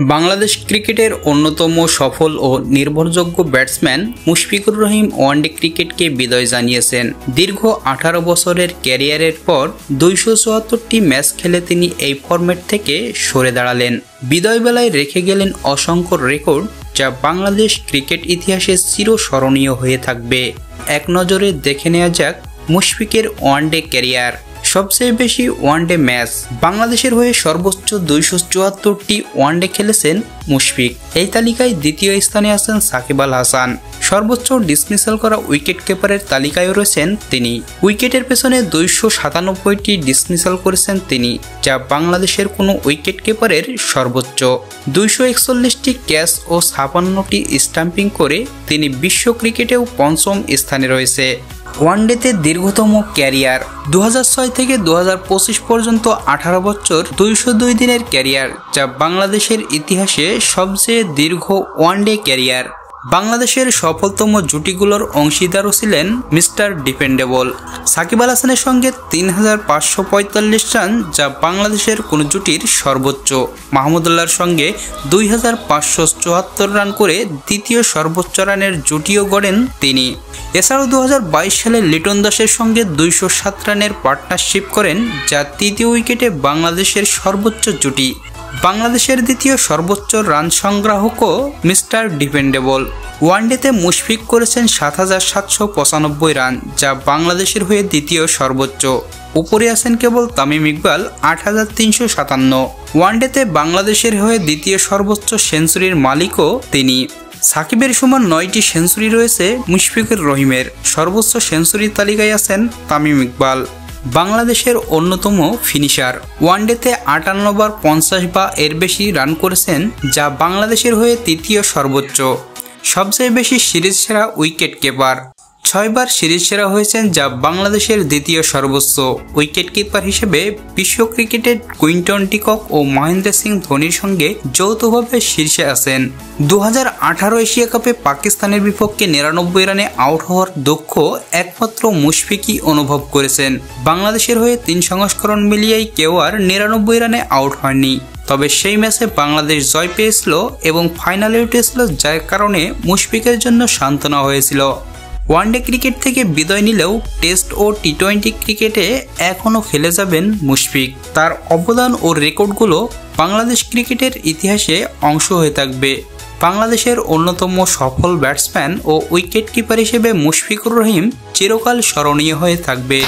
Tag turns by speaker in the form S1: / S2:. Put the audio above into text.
S1: বাংলাদেশ ক্রিকেটের অন্যতম সফল ও নির্ভরযোগ্য ব্যাটসম্যান মুশফিকুর রহিম ওয়ানডে ক্রিকেটকে বিদায় জানিয়েছেন। দীর্ঘ 18 বছরের ক্যারিয়ারের পর 274টি ম্যাচ খেলে তিনি এই ফরম্যাট থেকে সরে দাঁড়ালেন। বিদায় বেলায় রেখে গেলেন অসংখ্য রেকর্ড, যা বাংলাদেশ ক্রিকেট ইতিহাসে চিরস্মরণীয় হয়ে থাকবে। এক নজরে দেখে নেওয়া যাক মুশফিকের ওয়ানডে ক্যারিয়ার। সবচেয়ে বেশি ওয়ানডে ম্যাচ। বাংলাদেশের হয়ে সর্বোচ্চ 274টি ওয়ানডে খেলেছেন মুশফিক। এই তালিকায় দ্বিতীয় স্থানে আছেন সাকিব আল হাসান। সর্বোচ্চ ডিসমিসাল করা উইকেট কিপারের তালিকায় রয়েছেন তিনি। উইকেটের পেছনে 297টি ডিসমিসাল করেছেন তিনি, যা বাংলাদেশের কোনো উইকেট কিপারের সর্বোচ্চ। 241টি ক্যাচ ও 56টি স্টাম্পিং করে তিনি বিশ্ব ক্রিকেটেও পঞ্চম স্থানে রয়েছে। ওয়ানডেতে দীর্ঘতম ক্যারিয়ার। 2006 থেকে 2025 পর্যন্ত 18 বছর 202 দিনের ক্যারিয়ার, যা বাংলাদেশের ইতিহাসে সবচেয়ে দীর্ঘ ওয়ানডে ক্যারিয়ার। বাংলাদেশের সফলতম জুটিগুলোর অংশীদারও ছিলেন মিস্টার ডিপেন্ডেবল। সাকিব আল হাসানের সঙ্গে 3545 রান, যা বাংলাদেশের কোনো জুটির সর্বোচ্চ। মাহমুদুল্লাহর সঙ্গে 2574 রান করে দ্বিতীয় সর্বোচ্চ রানের জুটিও গড়েন তিনি। এছাড়াও 2022 সালে লিটন দাসের সঙ্গে 207 রানের পার্টনারশিপ করেন, যা তৃতীয় উইকেটে বাংলাদেশের সর্বোচ্চ জুটি। বাংলাদেশের দ্বিতীয় সর্বোচ্চ রান সংগ্রাহকও মিস্টার ডিপেন্ডেবল। ওয়ানডেতে মুশফিক করেছেন 7795 রান, যা বাংলাদেশের হয়ে দ্বিতীয় সর্বোচ্চ। উপরে আছেন কেবল তামিম ইকবাল 8357। ওয়ানডেতে বাংলাদেশের হয়ে দ্বিতীয় সর্বোচ্চ সেঞ্চুরির মালিকও তিনি। সাকিবের সমান 9টি সেঞ্চুরি রয়েছে মুশফিকুর রহিমের। সর্বোচ্চ সেঞ্চুরির তালিকায় আছেন তামিম ইকবাল। বাংলাদেশের অন্যতম ফিনিশার। ওয়ানডেতে 58 বার 50 বা এর বেশি রান করেছেন, যা বাংলাদেশের হয়ে তৃতীয় সর্বোচ্চ। সবচেয়ে বেশি সিরিজ সেরা উইকেট কিপার। 6 বার সিরিজ সেরা হয়েছেন, যা বাংলাদেশের দ্বিতীয় সর্বোচ্চ। উইকেট কিপার হিসেবে বিশ্ব ক্রিকেটের কুইন্টন ডিকক ও মহেন্দ্র সিং ধোনির সঙ্গে যৌথভাবে শীর্ষে আছেন। 2018 এশিয়া কাপে পাকিস্তানের বিপক্ষে 99 রানে আউট হওয়ার দুঃখ একমাত্র মুশফিকই অনুভব করেছেন। বাংলাদেশের হয়ে 3 সংস্করণ মিলিয়েই কেউ আর 99 রানে আউট হয়নি। তবে সেই ম্যাচে বাংলাদেশ জয় পেয়েছিল এবং ফাইনালে উঠেছিল, যার কারণে মুশফিকের জন্য সান্ত্বনা হয়েছিল। ওয়ানডে ক্রিকেট থেকে বিদায় নিলেও টেস্ট ও টি-20 ক্রিকেটে এখনও খেলে যাবেন মুশফিক। তার অবদান ও রেকর্ডগুলো বাংলাদেশ ক্রিকেটের ইতিহাসে অংশ হয়ে থাকবে। বাংলাদেশের অন্যতম সফল ব্যাটসম্যান ও উইকেট কিপার হিসেবে মুশফিকুর রহিম চিরকাল স্মরণীয় হয়ে থাকবে।